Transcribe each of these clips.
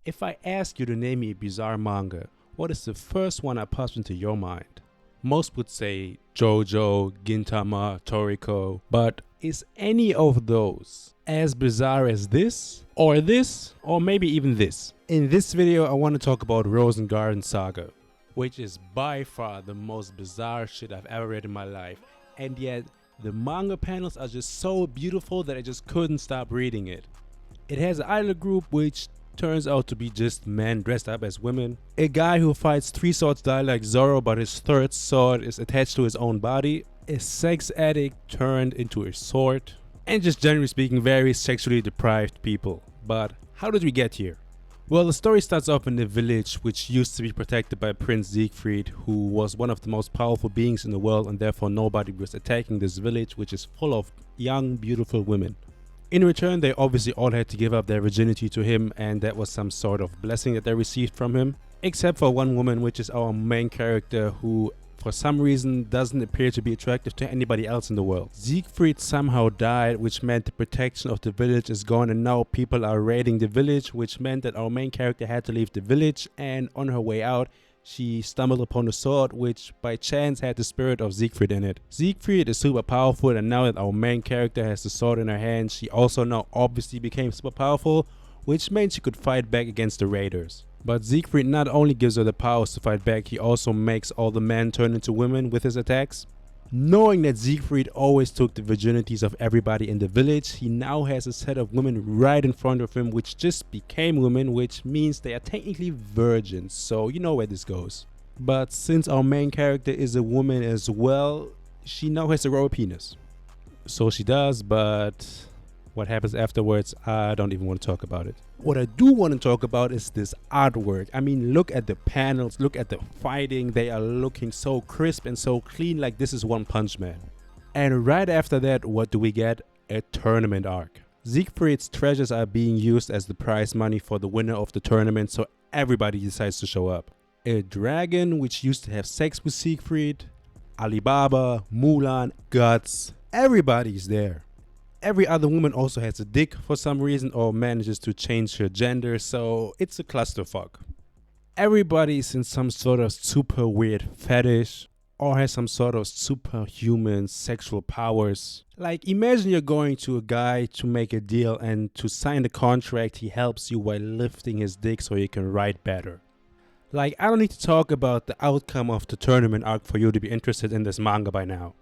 If I ask you to name me a bizarre manga, what is the first one that pops into your mind? Most would say JoJo, Gintama, Toriko, but is any of those as bizarre as this, or maybe even this? In this video, I want to talk about Rosen Garten saga, which is by far the most bizarre shit I've ever read in my life, and yet the manga panels are just so beautiful that I just couldn't stop reading it. It has an idol group which turns out to be just men dressed up as women, a guy who fights three sword style like Zoro but his third sword is attached to his own body, a sex addict turned into a sword, and just generally speaking very sexually deprived people. But how did we get here? Well, the story starts off in the village which used to be protected by Prince Siegfried, who was one of the most powerful beings in the world, and therefore nobody was attacking this village which is full of young beautiful women. In return, they obviously all had to give up their virginity to him, and that was some sort of blessing that they received from him. Except for one woman, which is our main character, who for some reason doesn't appear to be attractive to anybody else in the world. Siegfried somehow died, which meant the protection of the village is gone, and now people are raiding the village, which meant that our main character had to leave the village, and on her way out, she stumbled upon a sword which by chance had the spirit of Siegfried in it. Siegfried is super powerful, and now that our main character has the sword in her hand, she also now obviously became super powerful, which meant she could fight back against the raiders. But Siegfried not only gives her the powers to fight back, he also makes all the men turn into women with his attacks. Knowing that Siegfried always took the virginities of everybody in the village, he now has a set of women right in front of him which just became women, which means they are technically virgins, so you know where this goes. But since our main character is a woman as well, she now has to grow a penis. So she does, but what happens afterwards, I don't even want to talk about it. What I do want to talk about is this artwork. I mean, look at the panels, look at the fighting. They are looking so crisp and so clean, like this is One Punch Man. And right after that, what do we get? A tournament arc. Siegfried's treasures are being used as the prize money for the winner of the tournament, so everybody decides to show up. A dragon which used to have sex with Siegfried, Alibaba, Mulan, Guts, everybody's there. Every other woman also has a dick for some reason or manages to change her gender, so it's a clusterfuck. Everybody's in some sort of super weird fetish or has some sort of superhuman sexual powers. Like, imagine you're going to a guy to make a deal, and to sign the contract he helps you while lifting his dick so you can write better. Like, I don't need to talk about the outcome of the tournament arc for you to be interested in this manga by now.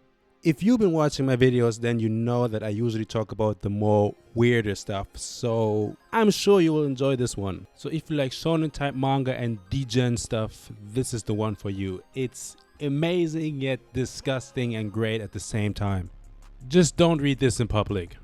If you've been watching my videos, then you know that I usually talk about the more weirder stuff, so I'm sure you will enjoy this one. So if you like shonen type manga and degen stuff, this is the one for you. It's amazing yet disgusting and great at the same time. Just don't read this in public.